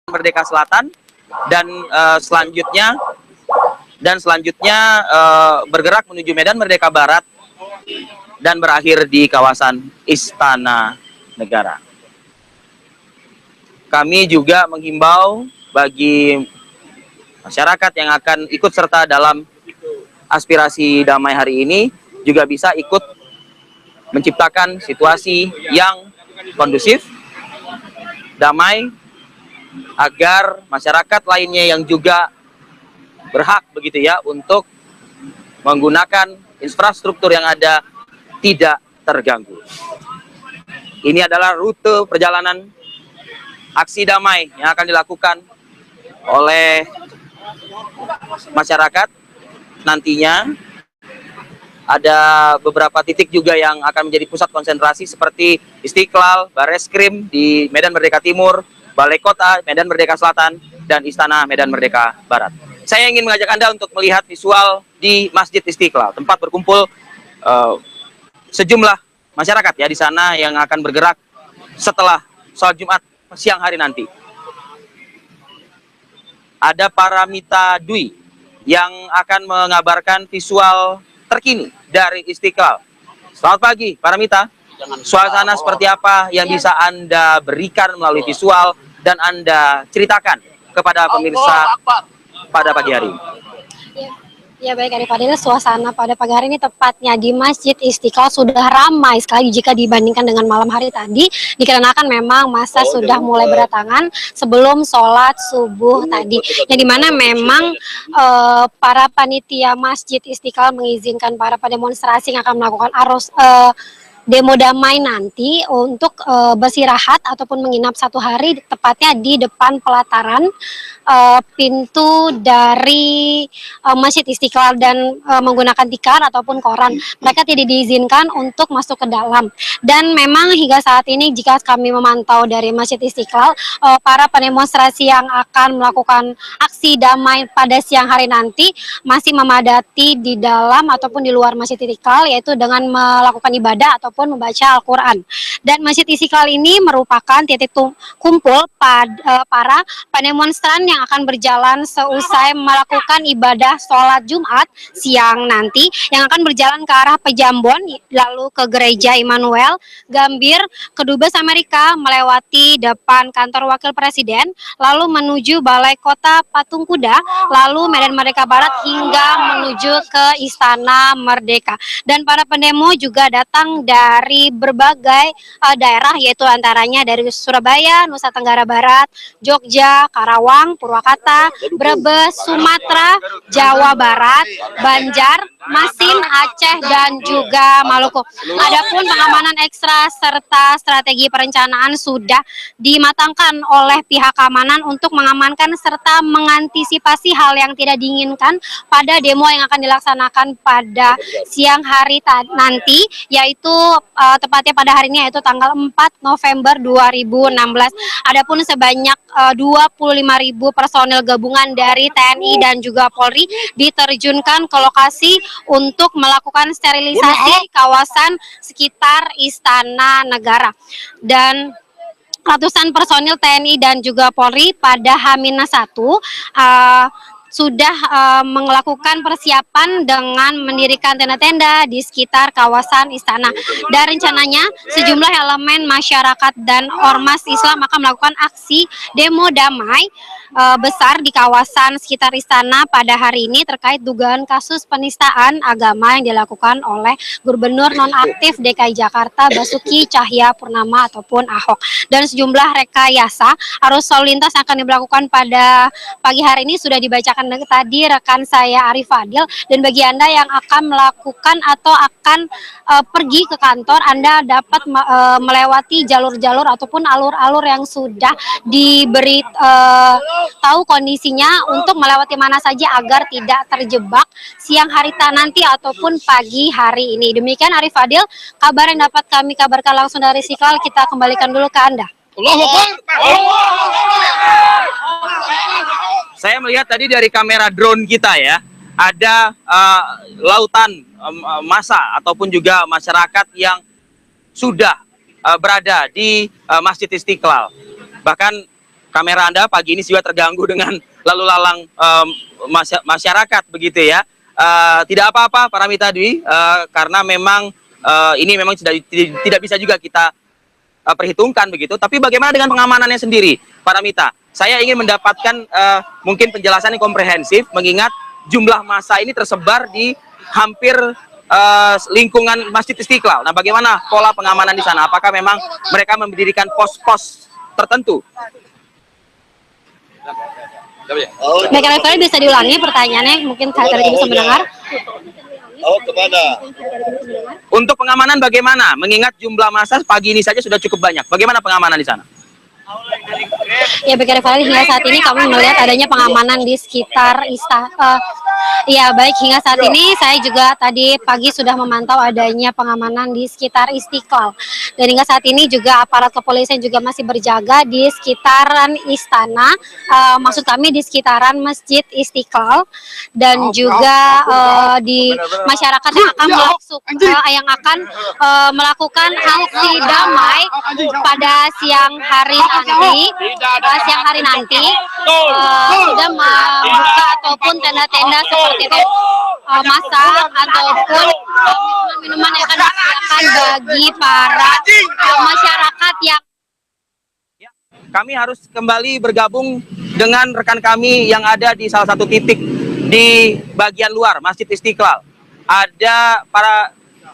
Merdeka Selatan dan selanjutnya bergerak menuju Medan Merdeka Barat dan berakhir di kawasan Istana Negara. Kami juga menghimbau bagi masyarakat yang akan ikut serta dalam aspirasi damai hari ini juga bisa ikut menciptakan situasi yang kondusif, damai, agar masyarakat lainnya yang juga berhak begitu ya untuk menggunakan infrastruktur yang ada tidak terganggu. Ini adalah rute perjalanan aksi damai yang akan dilakukan oleh masyarakat. Nantinya ada beberapa titik juga yang akan menjadi pusat konsentrasi seperti Istiqlal, Bareskrim di Medan Merdeka Timur, Balai Kota Medan Merdeka Selatan, dan Istana Medan Merdeka Barat. Saya ingin mengajak Anda untuk melihat visual di Masjid Istiqlal, tempat berkumpul sejumlah masyarakat ya di sana yang akan bergerak setelah sholat Jumat siang hari nanti. Ada Paramita Dwi yang akan mengabarkan visual terkini dari Istiqlal. Selamat pagi, Paramita. Suasana seperti apa yang bisa Anda berikan melalui visual dan Anda ceritakan kepada pemirsa pada pagi hari ini? Ya baik Arif Fadil, suasana pada pagi hari ini tepatnya di Masjid Istiqlal sudah ramai sekali jika dibandingkan dengan malam hari tadi, dikarenakan memang masa sudah mulai berdatangan sebelum sholat subuh tadi, yang dimana memang para panitia Masjid Istiqlal mengizinkan para pedemonstrasi yang akan melakukan demo damai nanti untuk bersirahat ataupun menginap satu hari tepatnya di depan pelataran pintu dari Masjid Istiqlal dan menggunakan tikar ataupun koran. Mereka tidak diizinkan untuk masuk ke dalam. Dan memang hingga saat ini jika kami memantau dari Masjid Istiqlal, para pedemonstrasi yang akan melakukan aksi damai pada siang hari nanti masih memadati di dalam ataupun di luar Masjid Istiqlal, yaitu dengan melakukan ibadah ataupun membaca Al-Quran. Dan Masjid Istiqlal ini merupakan titik kumpul para pedemonstran yang akan berjalan seusai melakukan ibadah sholat Jumat siang nanti, yang akan berjalan ke arah Pejambon, lalu ke Gereja Immanuel, Gambir, ke Dubes Amerika, melewati depan kantor Wakil Presiden, lalu menuju Balai Kota Patung Kuda, lalu Medan Merdeka Barat hingga menuju ke Istana Merdeka. Dan para pendemo juga datang dari berbagai daerah, yaitu antaranya dari Surabaya, Nusa Tenggara Barat, Jogja, Karawang, Purwakarta, Brebes, Sumatera, Jawa Barat, Banjar, Masin, Aceh, dan juga Maluku. Adapun pengamanan ekstra serta strategi perencanaan sudah dimatangkan oleh pihak keamanan untuk mengamankan serta mengantisipasi hal yang tidak diinginkan pada demo yang akan dilaksanakan pada siang hari nanti, yaitu tepatnya pada hari ini, yaitu tanggal 4 November 2016. Adapun sebanyak 25.000 personil gabungan dari TNI dan juga Polri diterjunkan ke lokasi untuk melakukan sterilisasi kawasan sekitar Istana Negara. Dan ratusan personil TNI dan juga Polri pada H-1 sudah melakukan persiapan dengan mendirikan tenda-tenda di sekitar kawasan istana. Dan rencananya sejumlah elemen masyarakat dan ormas Islam akan melakukan aksi demo damai besar di kawasan sekitar istana pada hari ini terkait dugaan kasus penistaan agama yang dilakukan oleh Gubernur nonaktif DKI Jakarta Basuki Cahayapurnama ataupun Ahok. Dan sejumlah rekayasa arus lalu lintas akan diberlakukan pada pagi hari ini sudah dibacakan tadi rekan saya Arif Fadil. Dan bagi Anda yang akan melakukan atau akan pergi ke kantor, Anda dapat melewati jalur-jalur ataupun alur-alur yang sudah diberi tahu kondisinya untuk melewati mana saja agar tidak terjebak siang hari nanti ataupun pagi hari ini. Demikian Arif Fadil, kabar yang dapat kami kabarkan langsung dari Istiqlal. Kita kembalikan dulu ke Anda. Saya melihat tadi dari kamera drone kita ya, ada lautan massa ataupun juga masyarakat yang sudah berada di Masjid Istiqlal. Bahkan kamera Anda pagi ini juga terganggu dengan lalu lalang masyarakat begitu ya. Tidak apa-apa Paramita Dwi, karena memang ini memang sudah tidak bisa juga kita perhitungkan begitu. Tapi bagaimana dengan pengamanannya sendiri, Paramita? Saya ingin mendapatkan mungkin penjelasan yang komprehensif, mengingat jumlah massa ini tersebar di hampir lingkungan Masjid Istiqlal. Nah, bagaimana pola pengamanan di sana? Apakah memang mereka mendirikan pos-pos tertentu? Baik, Referee, bisa diulangi pertanyaannya? Mungkin saya tadi bisa mendengar. Untuk pengamanan bagaimana? Mengingat jumlah massa pagi ini saja sudah cukup banyak. Bagaimana pengamanan di sana? Ya, baik, Referee, hingga saat ini kami melihat adanya pengamanan di sekitar istana. Ya, baik, hingga saat ini saya juga tadi pagi sudah memantau adanya pengamanan di sekitar Istiqlal. Dan hingga saat ini juga aparat kepolisian juga masih berjaga di sekitaran istana, maksud kami di sekitaran Masjid Istiqlal, dan juga di masyarakat yang akan melakukan aksi damai pada siang hari nanti, sudah membuka ataupun tenda-tenda seperti itu, masak ataupun minuman yang akan disediakan bagi para masyarakat yang. Kami harus kembali bergabung dengan rekan kami yang ada di salah satu titik di bagian luar Masjid Istiqlal.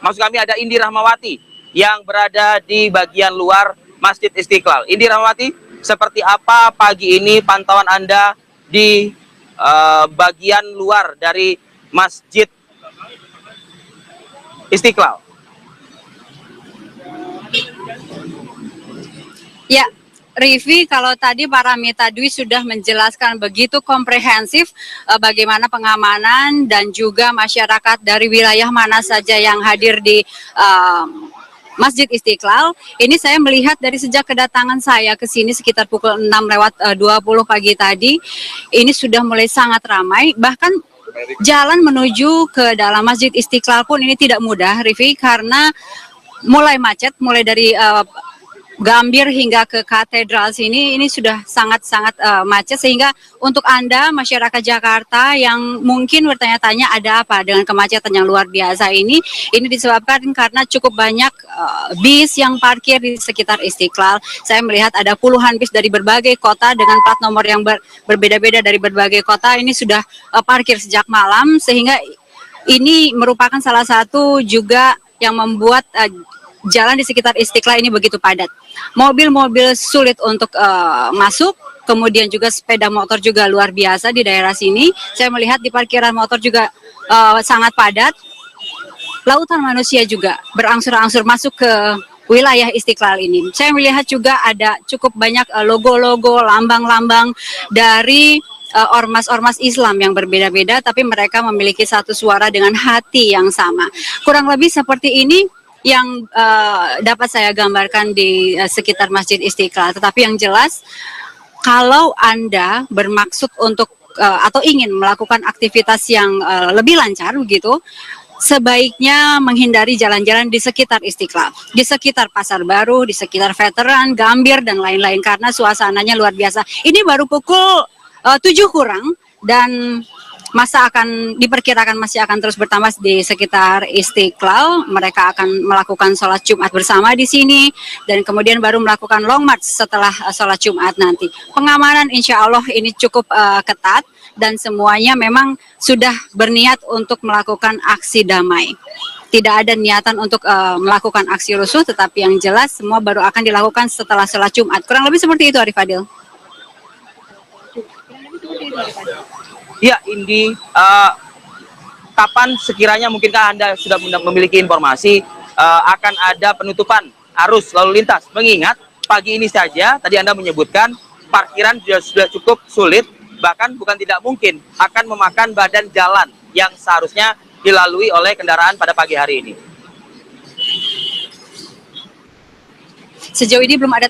Maksud kami ada Indi Rahmawati yang berada di bagian luar Masjid Istiqlal. Indi Rahmawati, seperti apa pagi ini pantauan Anda di bagian luar dari Masjid Istiqlal? Ya, Rivi, kalau tadi Paramita Dwi sudah menjelaskan begitu komprehensif bagaimana pengamanan dan juga masyarakat dari wilayah mana saja yang hadir di Masjid Istiqlal. Ini saya melihat dari sejak kedatangan saya ke sini sekitar pukul 6:20 pagi tadi, ini sudah mulai sangat ramai. Bahkan jalan menuju ke dalam Masjid Istiqlal pun ini tidak mudah, Rivi, karena mulai macet, mulai dari Gambir hingga ke katedral sini, ini sudah sangat-sangat macet, sehingga untuk Anda masyarakat Jakarta yang mungkin bertanya-tanya ada apa dengan kemacetan yang luar biasa ini disebabkan karena cukup banyak bis yang parkir di sekitar Istiqlal. Saya melihat ada puluhan bis dari berbagai kota dengan plat nomor yang berbeda-beda dari berbagai kota, ini sudah parkir sejak malam, sehingga ini merupakan salah satu juga yang membuat jalan di sekitar Istiqlal ini begitu padat. Mobil-mobil sulit untuk masuk, kemudian juga sepeda motor juga luar biasa di daerah sini. Saya melihat di parkiran motor juga sangat padat. Lautan manusia juga berangsur-angsur masuk ke wilayah Istiqlal ini. Saya melihat juga ada cukup banyak logo-logo, lambang-lambang dari ormas-ormas Islam yang berbeda-beda, tapi mereka memiliki satu suara dengan hati yang sama. Kurang lebih seperti ini yang dapat saya gambarkan di sekitar Masjid Istiqlal. Tetapi yang jelas, kalau Anda bermaksud untuk atau ingin melakukan aktivitas yang lebih lancar begitu, sebaiknya menghindari jalan-jalan di sekitar Istiqlal, di sekitar Pasar Baru, di sekitar Veteran, Gambir, dan lain-lain, karena suasananya luar biasa. Ini baru pukul 7 kurang, dan masa akan diperkirakan masih akan terus bertambah di sekitar Istiqlal. Mereka akan melakukan sholat Jumat bersama di sini, dan kemudian baru melakukan long march setelah sholat Jumat nanti. Pengamanan insya Allah ini cukup ketat, dan semuanya memang sudah berniat untuk melakukan aksi damai. Tidak ada niatan untuk melakukan aksi rusuh, tetapi yang jelas semua baru akan dilakukan setelah sholat Jumat. Kurang lebih seperti itu, Arif Fadil. Ya, Indi, kapan sekiranya mungkinkah Anda sudah memiliki informasi akan ada penutupan arus lalu lintas? Mengingat pagi ini saja tadi Anda menyebutkan parkiran sudah cukup sulit, bahkan bukan tidak mungkin akan memakan badan jalan yang seharusnya dilalui oleh kendaraan pada pagi hari ini. sejauh ini belum ada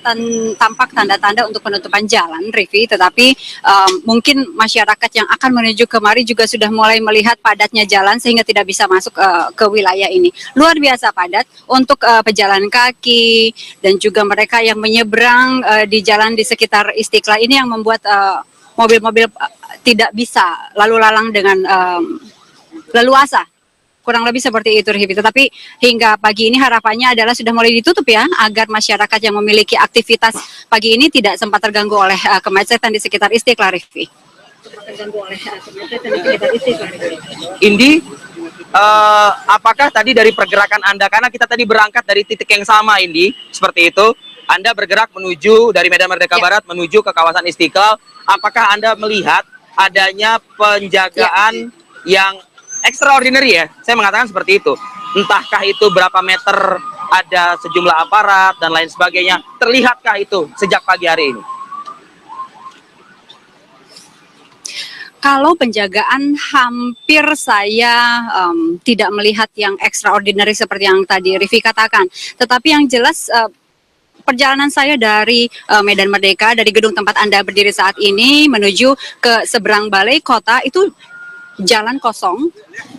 tampak tanda-tanda untuk penutupan jalan, Rivi, tetapi mungkin masyarakat yang akan menuju kemari juga sudah mulai melihat padatnya jalan sehingga tidak bisa masuk ke wilayah ini. Luar biasa padat untuk pejalan kaki dan juga mereka yang menyeberang di jalan di sekitar Istiqlal ini yang membuat mobil-mobil tidak bisa lalu lalang dengan leluasa. Kurang lebih seperti itu, Rivi. Tetapi hingga pagi ini harapannya adalah sudah mulai ditutup ya, agar masyarakat yang memiliki aktivitas pagi ini tidak sempat terganggu oleh kemacetan di sekitar Istiqlal, Rivi. Indi, apakah tadi dari pergerakan Anda, karena kita tadi berangkat dari titik yang sama, Indi, seperti itu, Anda bergerak menuju dari Medan Merdeka Barat menuju ke kawasan Istiqlal, apakah Anda melihat adanya penjagaan yang extraordinary ya, saya mengatakan seperti itu. Entahkah itu berapa meter ada sejumlah aparat dan lain sebagainya. Terlihatkah itu sejak pagi hari ini? Kalau penjagaan hampir saya tidak melihat yang extraordinary seperti yang tadi Rivi katakan. Tetapi yang jelas perjalanan saya dari Medan Merdeka, dari gedung tempat Anda berdiri saat ini menuju ke seberang balai kota itu jalan kosong,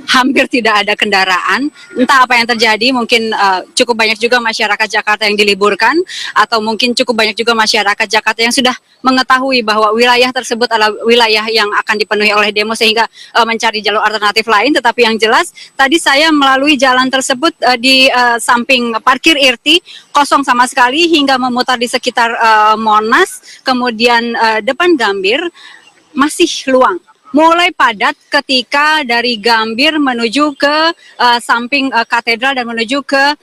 hampir tidak ada kendaraan. Entah apa yang terjadi, mungkin cukup banyak juga masyarakat Jakarta yang diliburkan, atau mungkin cukup banyak juga masyarakat Jakarta yang sudah mengetahui bahwa wilayah tersebut adalah wilayah yang akan dipenuhi oleh demo sehingga mencari jalur alternatif lain. Tetapi yang jelas, tadi saya melalui jalan tersebut di samping parkir Irti, kosong sama sekali hingga memutar di sekitar Monas, kemudian depan Gambir, masih luang. Mulai padat ketika dari Gambir menuju ke samping katedral dan menuju ke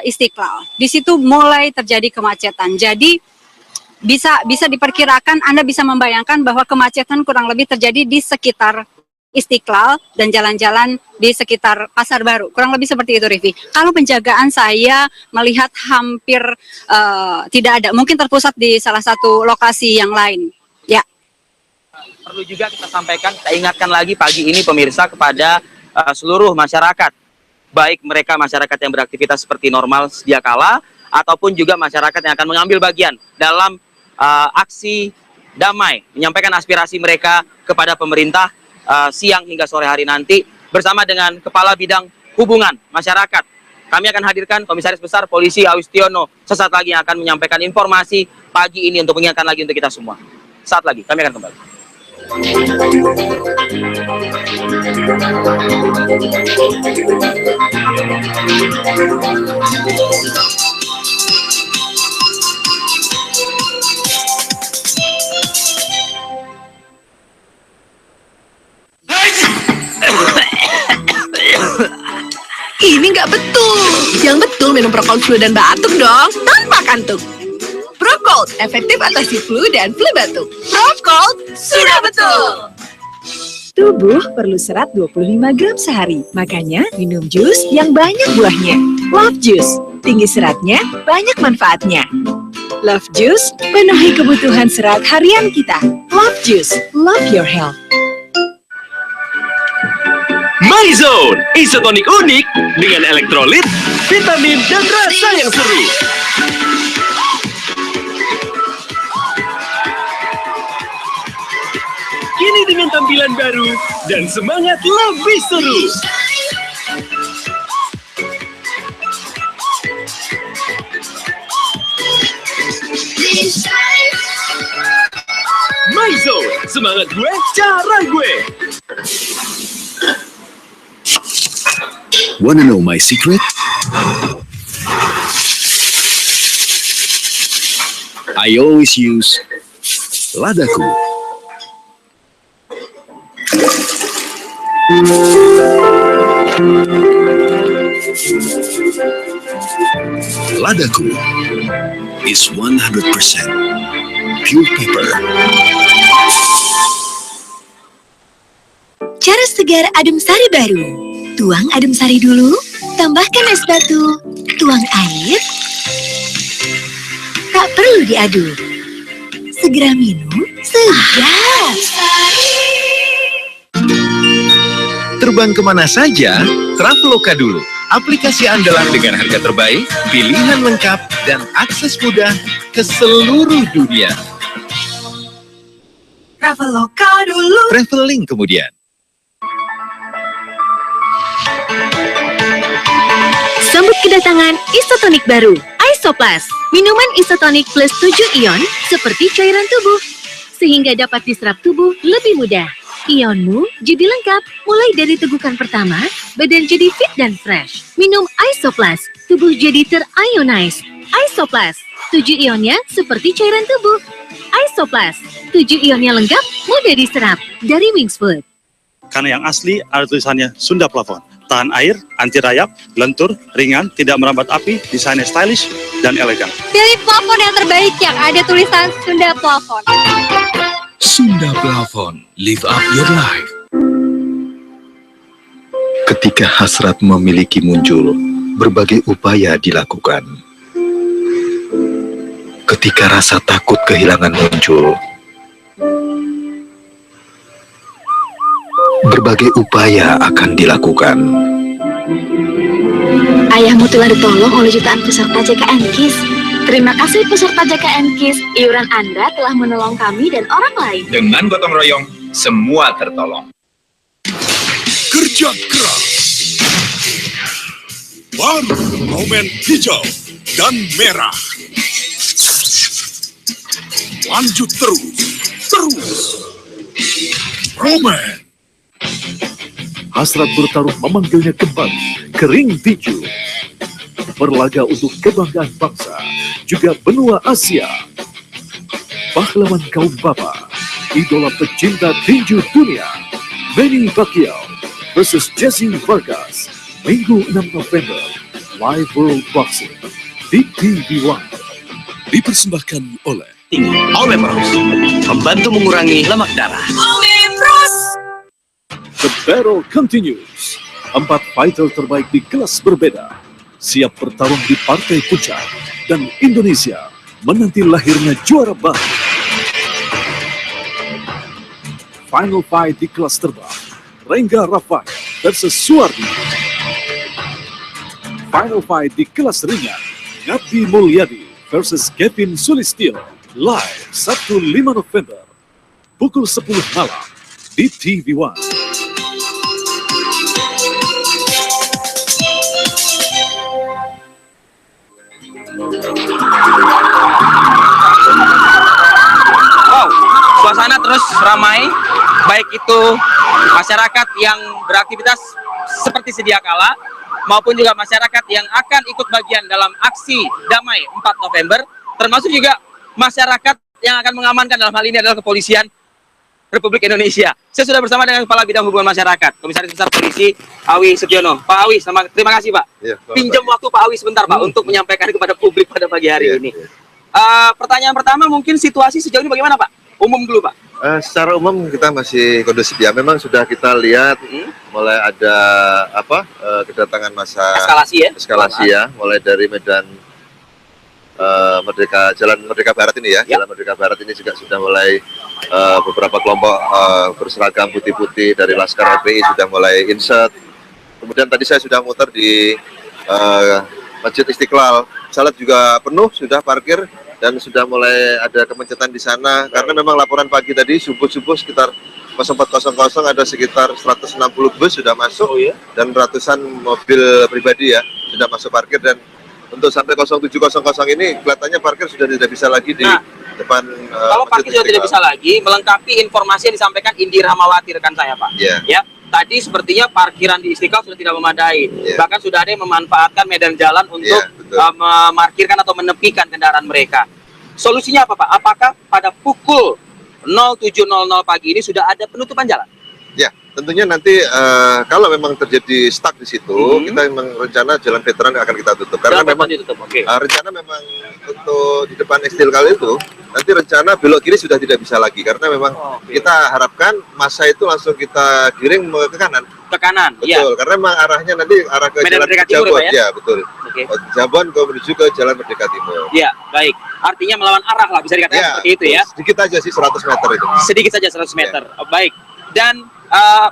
Istiqlal. Di situ mulai terjadi kemacetan. Jadi bisa diperkirakan, Anda bisa membayangkan bahwa kemacetan kurang lebih terjadi di sekitar Istiqlal dan jalan-jalan di sekitar Pasar Baru. Kurang lebih seperti itu, Rivi. Kalau penjagaan saya melihat hampir tidak ada. Mungkin terpusat di salah satu lokasi yang lain. Ya. Perlu juga kita sampaikan, kita ingatkan lagi pagi ini pemirsa kepada seluruh masyarakat, baik mereka masyarakat yang beraktivitas seperti normal sedia kala, ataupun juga masyarakat yang akan mengambil bagian dalam aksi damai, menyampaikan aspirasi mereka kepada pemerintah siang hingga sore hari nanti, bersama dengan Kepala Bidang Hubungan Masyarakat. Kami akan hadirkan Komisaris Besar Polisi Awistiono sesaat lagi yang akan menyampaikan informasi pagi ini untuk mengingatkan lagi untuk kita semua. Saat lagi, kami akan kembali. Ini nggak betul. Yang betul minum Procold flu dan batuk dong, tanpa kantuk. Procold, efektif atasi flu dan flu batuk. Procold, sudah betul. Tubuh perlu serat 25 gram sehari, makanya minum jus yang banyak buahnya. Love Juice, tinggi seratnya, banyak manfaatnya. Love Juice, penuhi kebutuhan serat harian kita. Love Juice, love your health. MyZone, isotonik unik dengan elektrolit, vitamin, dan rasa yang seru. Kini dengan tampilan baru dan semangat lebih seru. MyZone, semangat gue, cara gue. Wanna know my secret? I always use Ladaku. Ladaku is 100% pure pepper. Cara segar adem sari baru. Tuang adem sari dulu, tambahkan es batu, tuang air. Tak perlu diaduk. Segera minum, segar. Terbang kemana saja? Traveloka dulu. aplikasi andalan dengan harga terbaik, pilihan lengkap, dan akses mudah ke seluruh dunia. Traveloka dulu. Traveling kemudian. Sambut kedatangan isotonik baru, Isoplus. Minuman isotonik plus 7 ion seperti cairan tubuh, sehingga dapat diserap tubuh lebih mudah. Ionmu jadi lengkap, mulai dari tegukan pertama, badan jadi fit dan fresh. Minum Isoplus, tubuh jadi terionize. Isoplus, 7 ionnya seperti cairan tubuh. Isoplus, 7 ionnya lengkap, mudah diserap. Dari Wings Food. Karena yang asli ada tulisannya Sunda Plafon. Tahan air, anti rayap, lentur, ringan, tidak merambat api, desainnya stylish dan elegan. Pilih plafon yang terbaik yang ada tulisan Sunda Plafon. Sunda Plafon, live up your life. Ketika hasrat memiliki muncul, berbagai upaya dilakukan. Ketika rasa takut kehilangan muncul, berbagai upaya akan dilakukan. Ayahmu telah ditolong oleh jutaan peserta JKN KIS. Terima kasih peserta JKN KIS. Iuran Anda telah menolong kami dan orang lain. Dengan gotong royong, semua tertolong. Kerja keras. Baru momen hijau dan merah. Lanjut terus. Roman. Hasrat bertaruh memanggilnya kembali ke ring tinju. Berlaga untuk kebanggaan bangsa, juga benua Asia. Pahlawan kaum bapa, idola pecinta tinju dunia, Manny Pacquiao versus Jesse Vargas, Minggu 6 November, Live World Boxing di TV1. Dipersembahkan oleh Omepros, membantu mengurangi lemak darah. The battle continues. 4 fighter terbaik di kelas berbeda siap bertarung di partai puncak, dan Indonesia menanti lahirnya juara baru. Final fight di kelas terbang, Rengga Rafael versus Suwardi. Final fight di kelas ringan, Ngabdi Mulyadi versus Kevin Sulistyo. Live Sabtu 5 November, pukul 10 malam di TV1. Wow, suasana terus ramai, baik itu masyarakat yang beraktivitas seperti sedia kala, maupun juga masyarakat yang akan ikut bagian dalam aksi damai 4 November, termasuk juga masyarakat yang akan mengamankan, dalam hal ini adalah kepolisian Republik Indonesia. Saya sudah bersama dengan Kepala Bidang Hubungan Masyarakat, Komisaris Besar Polisi Awi Setiono. Pak Awi, terima kasih Pak. Ya, pinjam waktu Pak Awi sebentar Pak untuk menyampaikan kepada publik pada pagi hari ini. Pertanyaan pertama, mungkin situasi sejauh ini bagaimana Pak? Umum dulu Pak. Secara umum kita masih kondusif ya. Memang sudah kita lihat mulai ada kedatangan masa eskalasi ya, mulai dari Medan Jalan Merdeka Barat ini ya. Jalan Merdeka Barat ini juga sudah mulai beberapa kelompok berseragam putih-putih dari Laskar FPI sudah mulai insert. Kemudian tadi saya sudah muter di Masjid Istiqlal. Salat juga penuh, sudah parkir dan sudah mulai ada kemacetan di sana karena memang laporan pagi tadi subuh-subuh sekitar 04.00 ada sekitar 160 bus sudah masuk dan ratusan mobil pribadi ya sudah masuk parkir, dan untuk sampai 07.00 ini kelihatannya parkir sudah tidak bisa lagi di depan kalau parkir sudah tidak bisa lagi, melengkapi informasi yang disampaikan Indi Rahmawati rekan saya Pak. Ya, tadi sepertinya parkiran di Istiqlal sudah tidak memadai. Bahkan sudah ada yang memanfaatkan medan jalan untuk memarkirkan atau menepikan kendaraan mereka. Solusinya apa Pak? Apakah pada pukul 07.00 pagi ini sudah ada penutupan jalan? Ya, tentunya nanti kalau memang terjadi stuck di situ, kita memang rencana jalan veteran akan kita tutup. Karena memang rencana memang untuk di depan Istiqlal itu nanti rencana belok kiri sudah tidak bisa lagi karena memang kita harapkan masa itu langsung kita giring ke kanan. Ke kanan, betul. Karena memang arahnya nanti arah ke Medan Jalan Merdeka Timur, Jabon, ya betul. Jabon menuju ke Jalan Merdeka Timur. Ya, baik. Artinya melawan arah lah bisa dikatakan seperti itu ya. Sedikit aja sih 100 meter itu. Sedikit saja 100 meter. Baik. Dan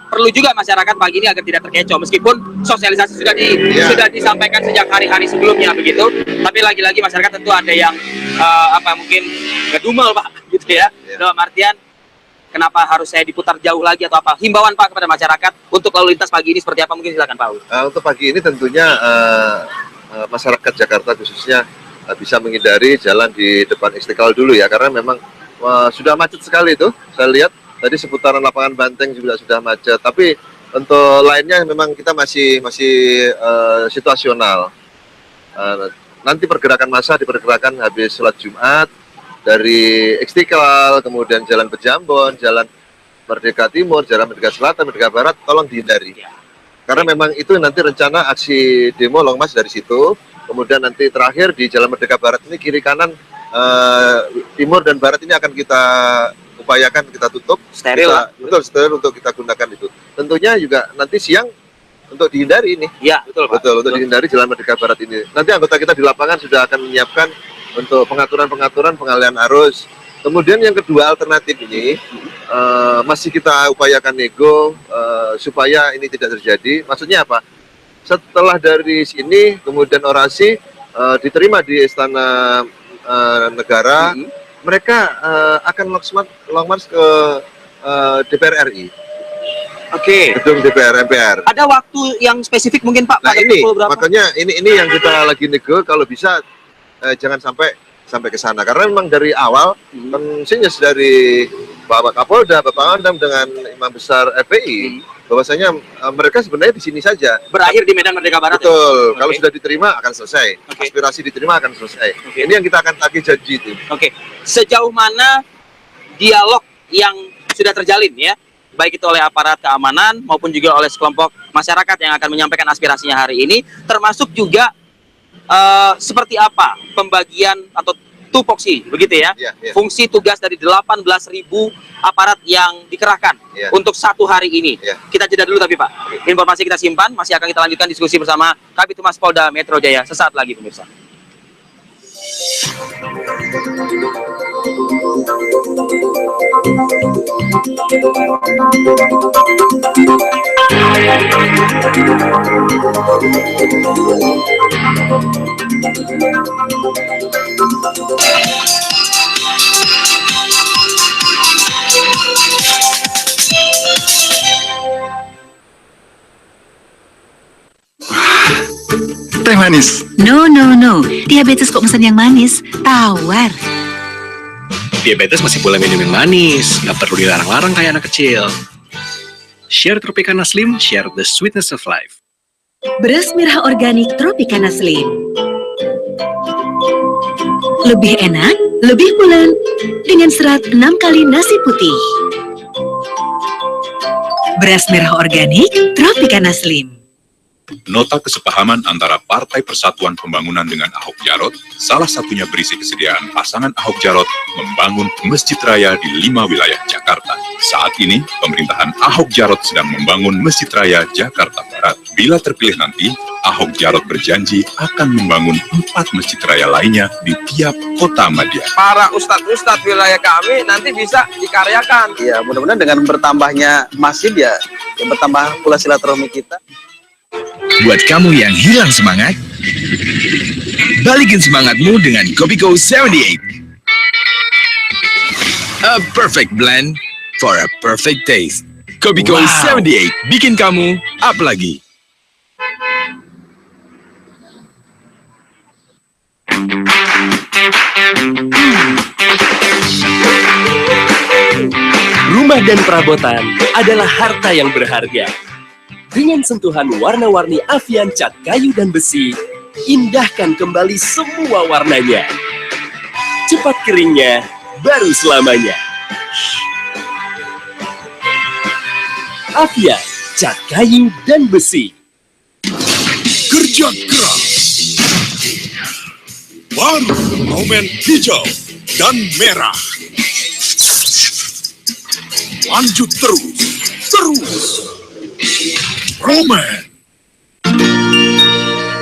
perlu juga masyarakat pagi ini agar tidak terkecoh, meskipun sosialisasi sudah disampaikan sejak hari-hari sebelumnya begitu, tapi lagi-lagi masyarakat tentu ada yang mungkin ngedumel Pak gitu ya, dalam artian kenapa harus saya diputar jauh lagi atau apa? Himbauan Pak kepada masyarakat untuk lalu lintas pagi ini seperti apa? Mungkin silakan Pak. Untuk pagi ini tentunya masyarakat Jakarta khususnya bisa menghindari jalan di depan Istiqlal dulu ya, karena memang sudah macet sekali itu. Saya lihat tadi seputaran lapangan Banteng juga sudah macet. Tapi untuk lainnya memang kita masih situasional. Nanti pergerakan massa diperkirakan habis sholat Jumat dari Istiqlal, kemudian Jalan Pejambon, Jalan Merdeka Timur, Jalan Merdeka Selatan, Merdeka Barat, tolong dihindari. Karena memang itu nanti rencana aksi demo long march dari situ, kemudian nanti terakhir di Jalan Merdeka Barat ini kiri kanan timur dan barat ini akan kita upayakan kita tutup, steril untuk kita gunakan itu. Tentunya juga nanti siang untuk dihindari ini. Iya, betul. Untuk dihindari Jalan Merdeka Barat ini. Nanti anggota kita di lapangan sudah akan menyiapkan untuk pengaturan pengalihan arus. Kemudian yang kedua alternatif ini masih kita upayakan nego supaya ini tidak terjadi. Maksudnya apa? Setelah dari sini kemudian orasi diterima di Istana Negara, mereka akan long march ke DPR RI. Oke. Gedung DPR MPR. Ada waktu yang spesifik mungkin Pak? Nah ini makanya ini yang kita lagi nego, kalau bisa jangan sampai ke sana, karena memang dari awal sinyas dari Bapak Kapolda, Bapak Pangdam dengan Imam Besar FPI bahwasanya mereka sebenarnya di sini saja. Berakhir di Medan Merdeka Barat. Betul. Ya? Kalau sudah diterima akan selesai. Aspirasi diterima akan selesai. Ini yang kita akan tagih janji itu. Sejauh mana dialog yang sudah terjalin ya, baik itu oleh aparat keamanan maupun juga oleh sekelompok masyarakat yang akan menyampaikan aspirasinya hari ini, termasuk juga seperti apa pembagian atau tupoksi begitu ya, fungsi tugas dari 18.000 aparat yang dikerahkan untuk satu hari ini. Kita jeda dulu tapi Pak, informasi kita simpan, masih akan kita lanjutkan diskusi bersama Kabid Humas Polda Metro Jaya sesaat lagi pemirsa. Teh manis. No. Diabetes kok pesan yang manis? Tawar. Diabetes masih boleh minum yang manis, nggak perlu dilarang-larang kayak anak kecil. Share Tropicana Slim, share the sweetness of life. Beras merah organik Tropicana Slim. Lebih enak, lebih pulen, dengan serat 6 kali nasi putih. Beras merah organik Tropicana Slim. Nota kesepahaman antara Partai Persatuan Pembangunan dengan Ahok Jarot, salah satunya berisi kesediaan pasangan Ahok Jarot membangun Masjid Raya di 5 wilayah Jakarta. Saat ini, pemerintahan Ahok Jarot sedang membangun Masjid Raya Jakarta Barat. Bila terpilih nanti, Ahok Jarot berjanji akan membangun 4 masjid raya lainnya di tiap kota madya. Para ustadz-ustadz wilayah kami nanti bisa dikaryakan. Ya, mudah-mudahan dengan bertambahnya masjid ya bertambah pula silaturahmi kita. Buat kamu yang hilang semangat, balikin semangatmu dengan Kopiko 78. A perfect blend for a perfect taste. Kopiko 78 bikin kamu up lagi. Rumah dan perabotan adalah harta yang berharga. Dengan sentuhan warna-warni Avian cat kayu dan besi, indahkan kembali semua warnanya. Cepat keringnya, baru selamanya. Avian cat kayu dan besi. Kerja keras. Baru momen hijau dan merah. Lanjut terus. Roman.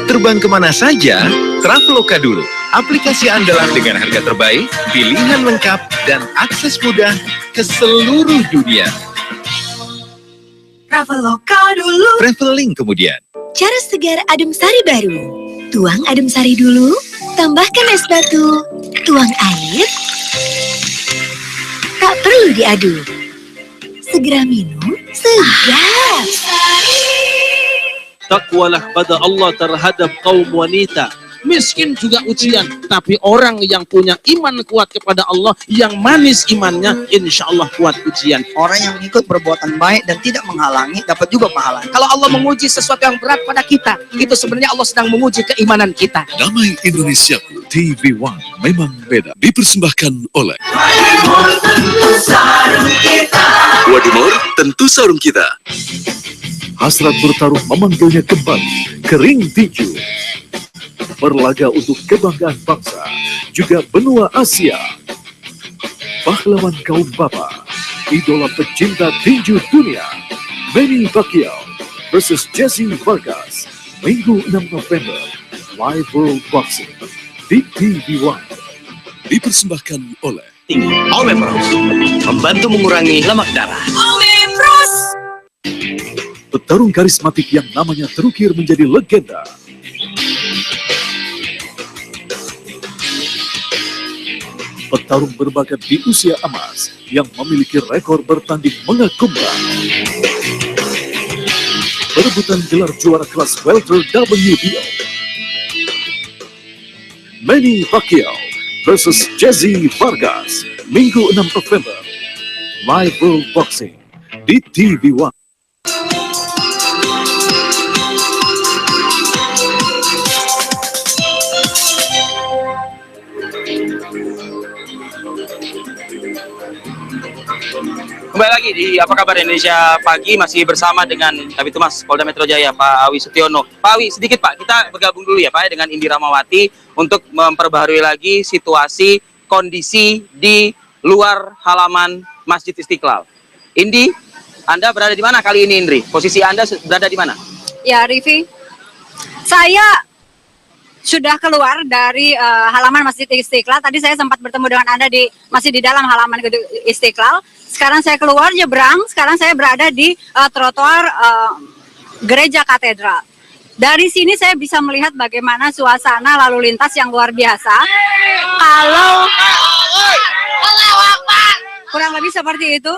Terbang kemana saja? Traveloka dulu. Aplikasi andalan dengan harga terbaik, pilihan lengkap, dan akses mudah ke seluruh dunia. Traveloka dulu. Traveling kemudian. Cara segar adem sari baru. Tuang adem sari dulu, tambahkan es batu, tuang air. Tak perlu diaduk. Segera minum, segar. Takwalah pada Allah terhadap kaum wanita. Miskin juga ujian, tapi orang yang punya iman kuat kepada Allah, yang manis imannya, insya Allah kuat ujian. Orang yang mengikut perbuatan baik dan tidak menghalangi, dapat juga pahala. Kalau Allah menguji sesuatu yang berat pada kita, itu sebenarnya Allah sedang menguji keimanan kita. Damai Indonesiaku TV One memang beda. Dipersembahkan oleh Wadimor, tentu sarung kita. Hasrat bertarung memanggilnya kembali. Kering Tinju. Berlaga untuk kebanggaan bangsa, juga benua Asia. Pahlawan kaum bapa, idola pecinta tinju dunia, Manny Pacquiao versus Jesse Vargas, Minggu 6 November, Live World Boxing di TV One. dipersembahkan oleh Omepros, membantu mengurangi lemak darah. Omepros. Petarung karismatik yang namanya terukir menjadi legenda. Petarung berbakat di usia emas yang memiliki rekor bertanding mengagumkan. Perebutan gelar juara kelas welter WBO. Manny Pacquiao versus Jesse Vargas, Minggu 6 November. Live World Boxing di TV One. Kembali lagi di Apa Kabar Indonesia Pagi, masih bersama dengan Kabid Humas Polda Metro Jaya, Pak Awi Setiono. Pak Awi, sedikit Pak, kita bergabung dulu ya Pak dengan Indi Rahmawati untuk memperbaharui lagi situasi kondisi di luar halaman Masjid Istiqlal. Indi, Anda berada di mana kali ini, Indri? Posisi Anda berada di mana? Ya, Rivi, saya sudah keluar dari halaman Masjid Istiqlal. Tadi saya sempat bertemu dengan Anda masih di dalam halaman Gedung Istiqlal. Sekarang saya keluar nyebrang. Sekarang saya berada di trotoar Gereja Katedral. Dari sini saya bisa melihat bagaimana suasana lalu lintas yang luar biasa. Kalau kurang lebih seperti itu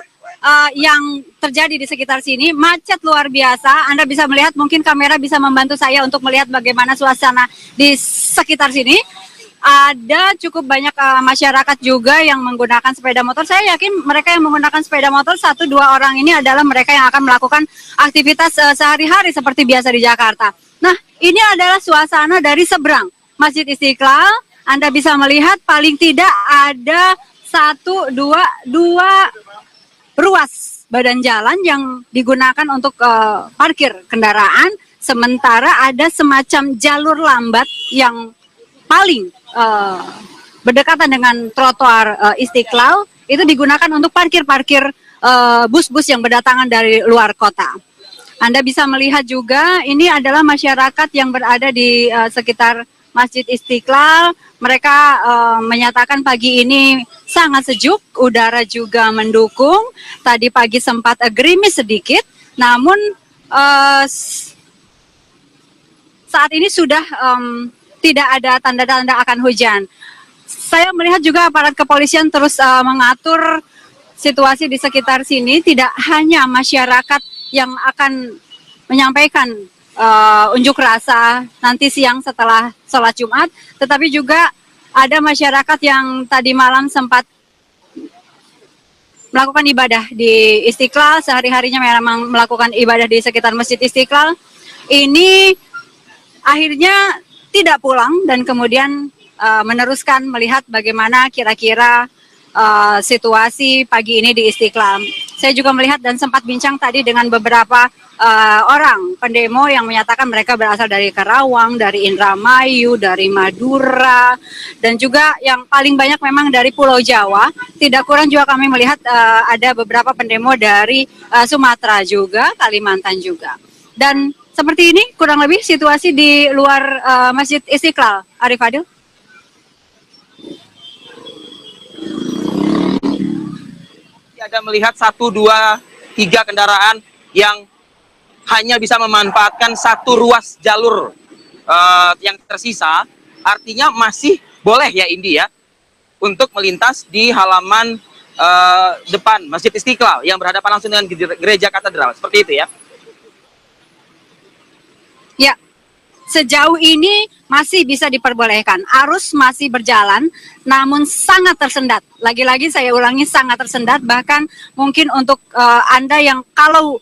yang terjadi di sekitar sini, macet luar biasa. Anda bisa melihat, mungkin kamera bisa membantu saya untuk melihat bagaimana suasana di sekitar sini. Ada cukup banyak masyarakat juga yang menggunakan sepeda motor. Saya yakin mereka yang menggunakan sepeda motor 1-2 orang ini adalah mereka yang akan melakukan aktivitas sehari-hari seperti biasa di Jakarta. Nah, ini adalah suasana dari seberang Masjid Istiqlal. Anda bisa melihat paling tidak ada 1, 2 ruas badan jalan yang digunakan untuk parkir kendaraan. Sementara ada semacam jalur lambat yang paling berdekatan dengan trotoar Istiqlal, itu digunakan untuk parkir-parkir bus-bus yang berdatangan dari luar kota. Anda bisa melihat juga ini adalah masyarakat yang berada di sekitar Masjid Istiqlal. Mereka menyatakan pagi ini sangat sejuk, udara juga mendukung. Tadi pagi sempat gerimis sedikit, namun saat ini sudah tidak ada tanda-tanda akan hujan. Saya melihat juga aparat kepolisian terus mengatur situasi di sekitar sini. Tidak hanya masyarakat yang akan menyampaikan unjuk rasa nanti siang setelah sholat Jumat, tetapi juga ada masyarakat yang tadi malam sempat melakukan ibadah di Istiqlal. Sehari-harinya memang melakukan ibadah di sekitar Masjid Istiqlal. Ini akhirnya tidak pulang dan kemudian meneruskan melihat bagaimana kira-kira situasi pagi ini di Istiqlal. Saya juga melihat dan sempat bincang tadi dengan beberapa orang pendemo yang menyatakan mereka berasal dari Karawang, dari Indramayu, dari Madura, dan juga yang paling banyak memang dari Pulau Jawa. Tidak kurang juga kami melihat ada beberapa pendemo dari Sumatera juga, Kalimantan juga. Dan seperti ini kurang lebih situasi di luar Masjid Istiqlal. Arif Fadil. Anda melihat 1, 2, 3 kendaraan yang hanya bisa memanfaatkan satu ruas jalur yang tersisa, artinya masih boleh ya Indi ya untuk melintas di halaman depan Masjid Istiqlal yang berhadapan langsung dengan gereja katedral, seperti itu ya? Ya, sejauh ini masih bisa diperbolehkan. Arus masih berjalan, namun sangat tersendat. Lagi-lagi saya ulangi, sangat tersendat. Bahkan mungkin untuk Anda yang kalau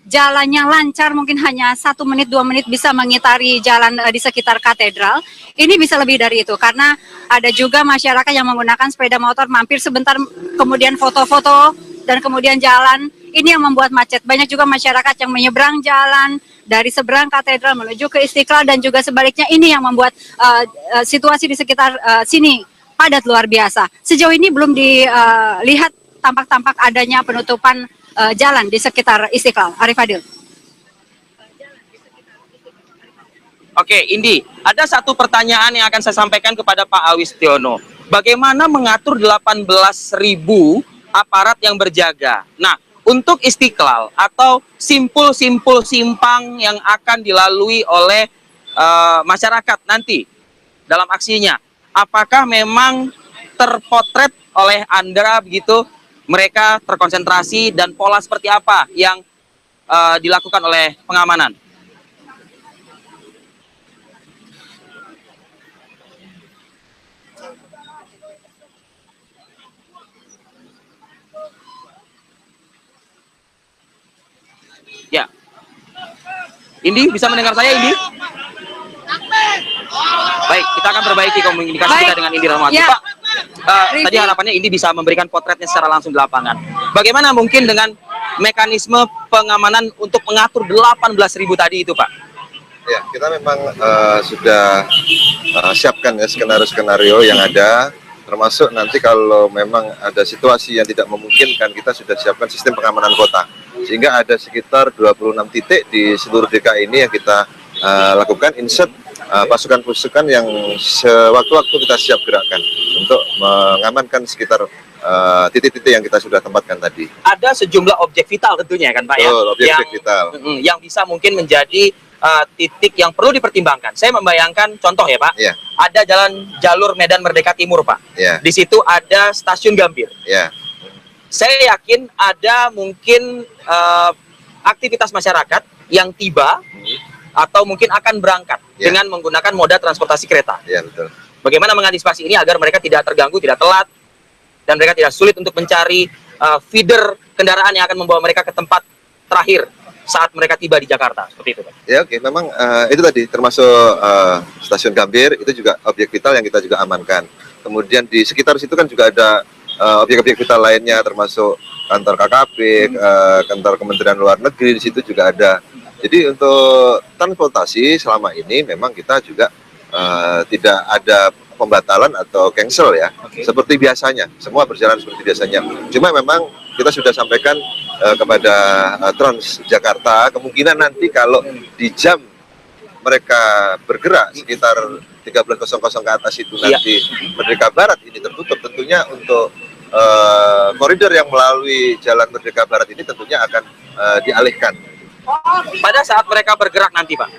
jalannya lancar mungkin hanya 1 menit 2 menit bisa mengitari jalan di sekitar katedral. Ini bisa lebih dari itu karena ada juga masyarakat yang menggunakan sepeda motor mampir sebentar kemudian foto-foto dan kemudian jalan. Ini yang membuat macet. Banyak juga masyarakat yang menyeberang jalan dari seberang katedral menuju ke Istiqlal dan juga sebaliknya. Ini yang membuat situasi di sekitar sini padat luar biasa. Sejauh ini belum dilihat tampak-tampak adanya penutupan jalan di sekitar Istiqlal. Arif Fadil. Oke, Indi, ada satu pertanyaan yang akan saya sampaikan kepada Pak Awistiono. Bagaimana mengatur 18.000 aparat yang berjaga? Nah, untuk Istiqlal atau simpul-simpul simpang yang akan dilalui oleh masyarakat nanti dalam aksinya, apakah memang terpotret oleh Anda begitu? Mereka terkonsentrasi dan pola seperti apa yang dilakukan oleh pengamanan? Ya, Indi bisa mendengar saya, Indi? Baik, kita akan perbaiki komunikasi kita dengan Indi Rahmawati. Ya. Pak, tadi harapannya Indi bisa memberikan potretnya secara langsung di lapangan. Bagaimana mungkin dengan mekanisme pengamanan untuk mengatur 18.000 tadi itu, Pak? Ya, kita memang sudah siapkan ya skenario-skenario yang ada, termasuk nanti kalau memang ada situasi yang tidak memungkinkan, kita sudah siapkan sistem pengamanan kota. Sehingga ada sekitar 26 titik di seluruh DKI ini yang kita lakukan insert pasukan-pasukan yang sewaktu-waktu kita siap gerakan untuk mengamankan sekitar titik-titik yang kita sudah tempatkan tadi. Ada sejumlah objek vital tentunya kan Pak ya? Objek vital. Yang bisa mungkin menjadi titik yang perlu dipertimbangkan. Saya membayangkan contoh ya Pak, ada jalur Medan Merdeka Timur Pak. Di situ ada stasiun Gambir. Saya yakin ada mungkin aktivitas masyarakat yang tiba atau mungkin akan berangkat dengan menggunakan moda transportasi kereta. Betul. Bagaimana mengantisipasi ini agar mereka tidak terganggu, tidak telat, dan mereka tidak sulit untuk mencari feeder kendaraan yang akan membawa mereka ke tempat terakhir saat mereka tiba di Jakarta, seperti itu Pak. Ya oke, memang itu tadi termasuk stasiun Gambir, itu juga objek vital yang kita juga amankan. Kemudian di sekitar situ kan juga ada objek-objek vital lainnya, termasuk kantor KKP, kantor Kementerian Luar Negeri, di situ juga ada. Jadi untuk transportasi selama ini memang kita juga tidak ada pembatalan atau cancel ya, seperti biasanya, semua berjalan seperti biasanya. Cuma memang kita sudah sampaikan kepada Transjakarta, kemungkinan nanti kalau di jam mereka bergerak sekitar 13.00 ke atas itu nanti Merdeka Barat ini tertutup, tentunya untuk koridor yang melalui Jalan Merdeka Barat ini tentunya akan dialihkan. Pada saat mereka bergerak nanti Pak,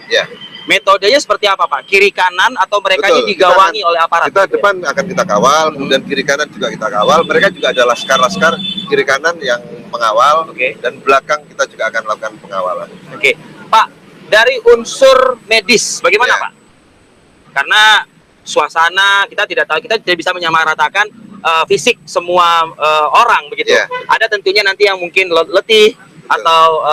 metodenya seperti apa Pak? Kiri kanan atau mereka ini digawangi oleh aparat? Kita depan akan kita kawal, kemudian kiri kanan juga kita kawal. Mereka juga ada laskar-laskar kiri kanan yang mengawal, dan belakang kita juga akan melakukan pengawalan. Pak, dari unsur medis bagaimana Pak? Karena suasana kita tidak tahu, kita tidak bisa menyamaratakan fisik semua orang begitu. Ada tentunya nanti yang mungkin letih atau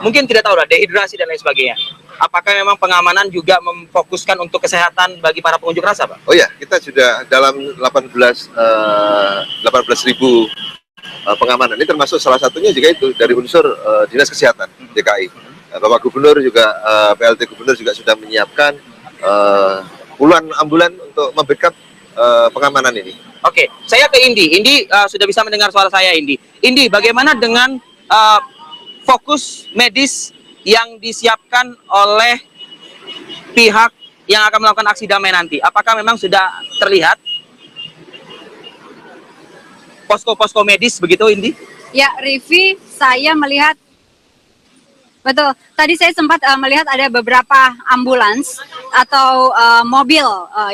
mungkin tidak tahu lah, dehidrasi dan lain sebagainya. Apakah memang pengamanan juga memfokuskan untuk kesehatan bagi para pengunjuk rasa, Pak? Oh ya, kita sudah dalam 18.000 pengamanan ini, termasuk salah satunya juga itu dari unsur Dinas Kesehatan DKI. Bapak Gubernur juga, PLT Gubernur juga sudah menyiapkan puluhan ambulan untuk membackup pengamanan ini. Oke, saya ke Indi. Indi sudah bisa mendengar suara saya, Indi. Indi, bagaimana dengan fokus medis yang disiapkan oleh pihak yang akan melakukan aksi damai nanti? Apakah memang sudah terlihat posko-posko medis begitu, Indi? Ya, Rivi, saya melihat Betul. Tadi saya sempat melihat ada beberapa ambulans atau mobil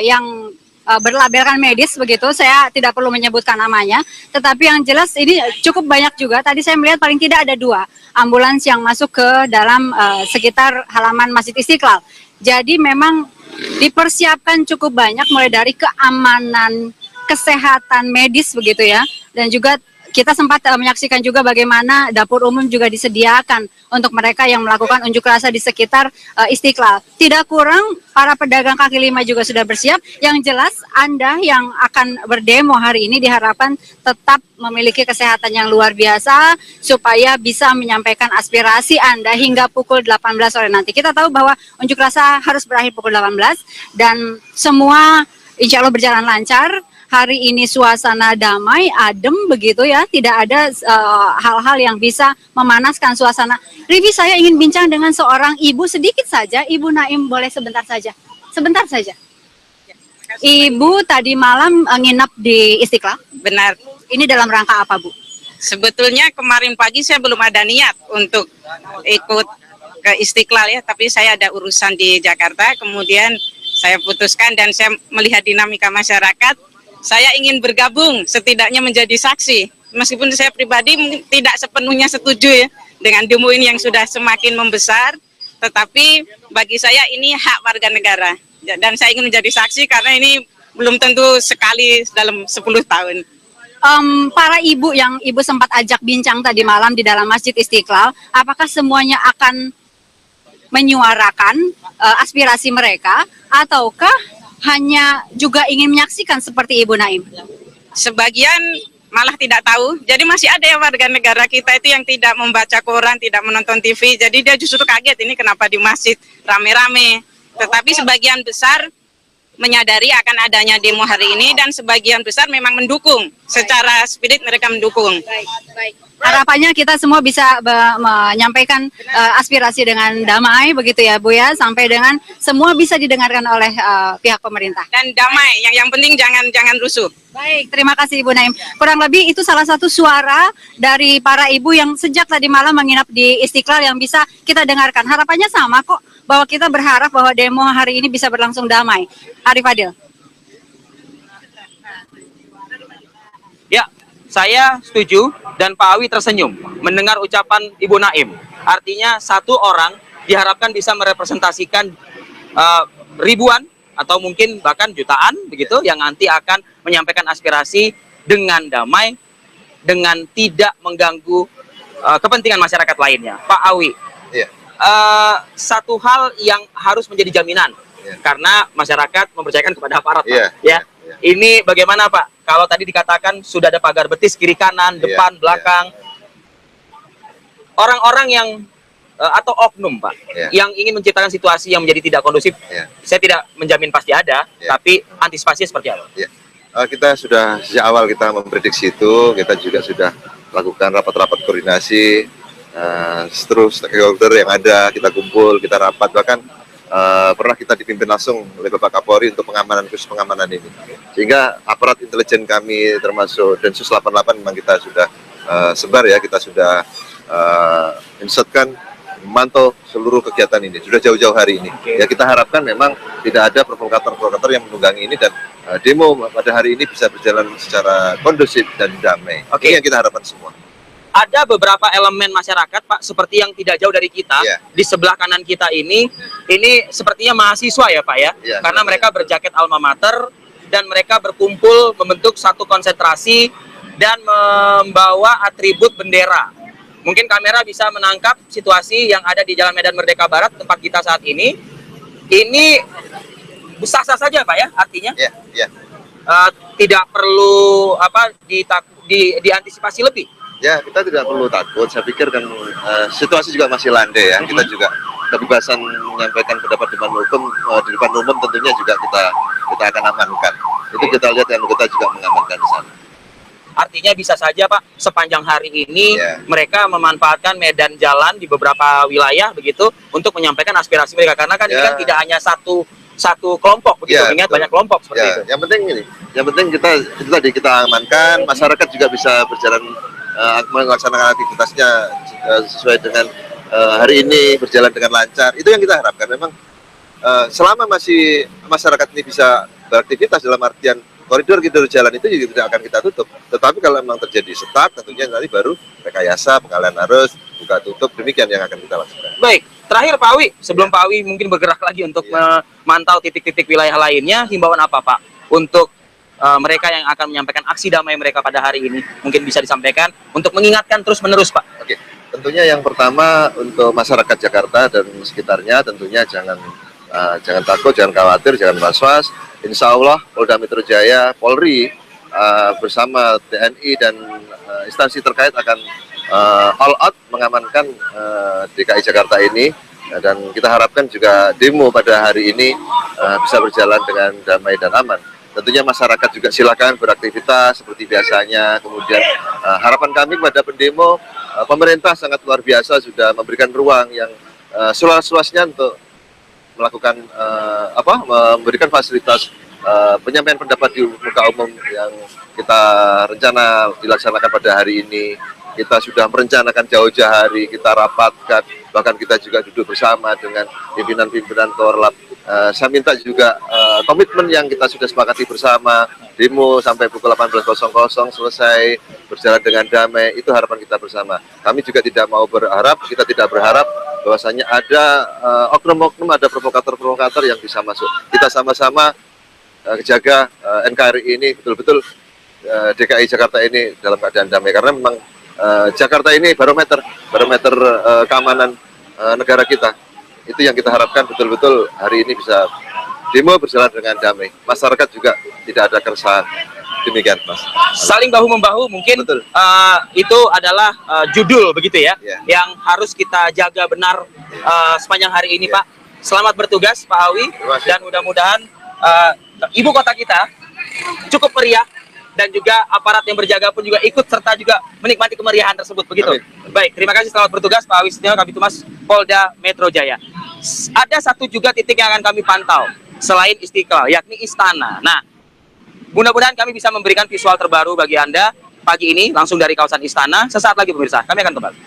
yang berlabelkan medis begitu. Saya tidak perlu menyebutkan namanya. Tetapi yang jelas ini cukup banyak juga. Tadi saya melihat paling tidak ada 2 ambulans yang masuk ke dalam sekitar halaman Masjid Istiqlal. Jadi memang dipersiapkan cukup banyak mulai dari keamanan, kesehatan medis begitu ya. Dan juga kita sempat menyaksikan juga bagaimana dapur umum juga disediakan untuk mereka yang melakukan unjuk rasa di sekitar Istiqlal. Tidak kurang, para pedagang kaki lima juga sudah bersiap. Yang jelas, Anda yang akan berdemo hari ini diharapkan tetap memiliki kesehatan yang luar biasa supaya bisa menyampaikan aspirasi Anda hingga pukul 18 sore nanti. Kita tahu bahwa unjuk rasa harus berakhir pukul 18 dan semua insya Allah berjalan lancar. Hari ini suasana damai, adem begitu ya, tidak ada hal-hal yang bisa memanaskan suasana. Rivi, saya ingin bincang dengan seorang ibu sedikit saja. Ibu Naim, boleh sebentar saja? Sebentar saja. Ibu tadi malam nginep di Istiqlal? Benar. Ini dalam rangka apa, Bu? Sebetulnya kemarin pagi saya belum ada niat untuk ikut ke Istiqlal ya, tapi saya ada urusan di Jakarta, kemudian saya putuskan dan saya melihat dinamika masyarakat. Saya ingin bergabung, setidaknya menjadi saksi. Meskipun saya pribadi tidak sepenuhnya setuju ya dengan demo ini yang sudah semakin membesar, tetapi bagi saya ini hak warga negara. Dan saya ingin menjadi saksi karena ini belum tentu sekali dalam 10 tahun. Para ibu yang ibu sempat ajak bincang tadi malam di dalam Masjid Istiqlal, apakah semuanya akan menyuarakan aspirasi mereka, ataukah hanya juga ingin menyaksikan seperti Ibu Naim? Sebagian malah tidak tahu. Jadi masih ada ya warga negara kita itu yang tidak membaca koran, tidak menonton TV. Jadi dia justru kaget ini kenapa di masjid rame-rame. Tetapi sebagian besar menyadari akan adanya demo hari ini dan sebagian besar memang mendukung. Secara spirit mereka mendukung. Baik. Harapannya kita semua bisa menyampaikan aspirasi dengan damai begitu ya Bu ya, sampai dengan semua bisa didengarkan oleh pihak pemerintah. Dan damai, yang penting jangan rusuh. Baik, terima kasih Ibu Naim. Kurang lebih itu salah satu suara dari para ibu yang sejak tadi malam menginap di Istiqlal yang bisa kita dengarkan. Harapannya sama kok, bahwa kita berharap bahwa demo hari ini bisa berlangsung damai. Arif Adil. Ya, saya setuju dan Pak Awi tersenyum mendengar ucapan Ibu Naim. Artinya satu orang diharapkan bisa merepresentasikan ribuan atau mungkin bahkan jutaan begitu yang nanti akan menyampaikan aspirasi dengan damai, dengan tidak mengganggu kepentingan masyarakat lainnya. Pak Awi, satu hal yang harus menjadi jaminan karena masyarakat mempercayakan kepada aparat, Pak. Ini bagaimana Pak? Kalau tadi dikatakan sudah ada pagar betis kiri kanan, depan, belakang. Orang-orang yang atau oknum Pak, yang ingin menciptakan situasi yang menjadi tidak kondusif, saya tidak menjamin pasti ada, tapi antisipasinya seperti apa? Kita sudah sejak awal kita memprediksi itu, kita juga sudah lakukan rapat-rapat koordinasi, terus stakeholder yang ada, kita kumpul, kita rapat, bahkan pernah kita dipimpin langsung oleh Bapak Kapolri untuk pengamanan, khusus pengamanan ini. Sehingga aparat intelijen kami termasuk Densus 88 memang kita sudah sebar ya, kita sudah insertkan memantau seluruh kegiatan ini, sudah jauh-jauh hari ini. Ya kita harapkan memang tidak ada provokator-provokator yang menunggangi ini dan demo pada hari ini bisa berjalan secara kondusif dan damai. Ini yang kita harapkan semua. Ada beberapa elemen masyarakat Pak, seperti yang tidak jauh dari kita, di sebelah kanan kita ini sepertinya mahasiswa ya Pak ya, karena mereka berjaket alma mater dan mereka berkumpul membentuk satu konsentrasi dan membawa atribut bendera. Mungkin kamera bisa menangkap situasi yang ada di Jalan Medan Merdeka Barat tempat kita saat ini. Ini sah-sah saja Pak ya, artinya tidak perlu diantisipasi lebih. Ya, kita tidak perlu takut. Saya pikir kan situasi juga masih landai ya. Kita juga kebebasan menyampaikan pendapat di depan hukum, di depan umum tentunya juga kita akan amankan. Itu kita lihat dan kita juga mengamankan di sana. Artinya bisa saja Pak, sepanjang hari ini mereka memanfaatkan medan jalan di beberapa wilayah begitu untuk menyampaikan aspirasi mereka, karena kan ini kan tidak hanya satu kelompok begitu, ingat banyak kelompok seperti itu. Yang penting ini, yang penting kita amankan, masyarakat juga bisa berjalan melaksanakan aktivitasnya sesuai dengan hari ini berjalan dengan lancar. Itu yang kita harapkan. Memang selama masih masyarakat ini bisa beraktivitas dalam artian koridor jalan itu juga tidak akan kita tutup. Tetapi kalau memang terjadi stuck, tentunya nanti baru rekayasa, pengalihan arus, buka tutup, demikian yang akan kita lakukan. Baik, terakhir Pak Awi, sebelum Pak Awi mungkin bergerak lagi untuk memantau titik-titik wilayah lainnya, himbauan apa Pak untuk mereka yang akan menyampaikan aksi damai mereka pada hari ini? Mungkin bisa disampaikan untuk mengingatkan terus-menerus Pak. Oke, tentunya yang pertama untuk masyarakat Jakarta dan sekitarnya tentunya jangan takut, jangan khawatir, jangan was-was. Insya Allah Polda Metro Jaya, Polri bersama TNI dan instansi terkait akan all out mengamankan DKI Jakarta ini, dan kita harapkan juga demo pada hari ini bisa berjalan dengan damai dan aman. Tentunya masyarakat juga silakan beraktivitas seperti biasanya. Kemudian harapan kami kepada pendemo, pemerintah sangat luar biasa sudah memberikan ruang yang seluas-luasnya untuk melakukan memberikan fasilitas penyampaian pendapat di muka umum yang kita rencana dilaksanakan pada hari ini. Kita sudah merencanakan jauh-jauh hari, kita rapatkan, bahkan kita juga duduk bersama dengan pimpinan-pimpinan Korlap. Saya minta juga komitmen yang kita sudah sepakati bersama, demo sampai pukul 18.00 selesai, berjalan dengan damai, itu harapan kita bersama. Kami juga tidak mau kita tidak berharap bahwasanya ada oknum-oknum, ada provokator-provokator yang bisa masuk. Kita sama-sama jaga NKRI ini betul-betul DKI Jakarta ini dalam keadaan damai, karena memang Jakarta ini barometer keamanan negara kita. Itu yang kita harapkan, betul-betul hari ini bisa demo berjalan dengan damai. Masyarakat juga tidak ada keresahan. Demikian, Mas. Saling bahu-membahu mungkin itu adalah judul begitu ya, yang harus kita jaga benar sepanjang hari ini, Pak. Selamat bertugas Pak Awi, dan mudah-mudahan ibu kota kita cukup meriah, dan juga aparat yang berjaga pun juga ikut serta juga menikmati kemeriahan tersebut begitu. Baik, terima kasih, selamat bertugas Pak Awi Setio, Kabid Humas Polda Metro Jaya. Ada satu juga titik yang akan kami pantau selain Istiqlal, yakni Istana. Nah, mudah-mudahan kami bisa memberikan visual terbaru bagi Anda pagi ini langsung dari kawasan Istana. Sesaat lagi pemirsa, kami akan kembali.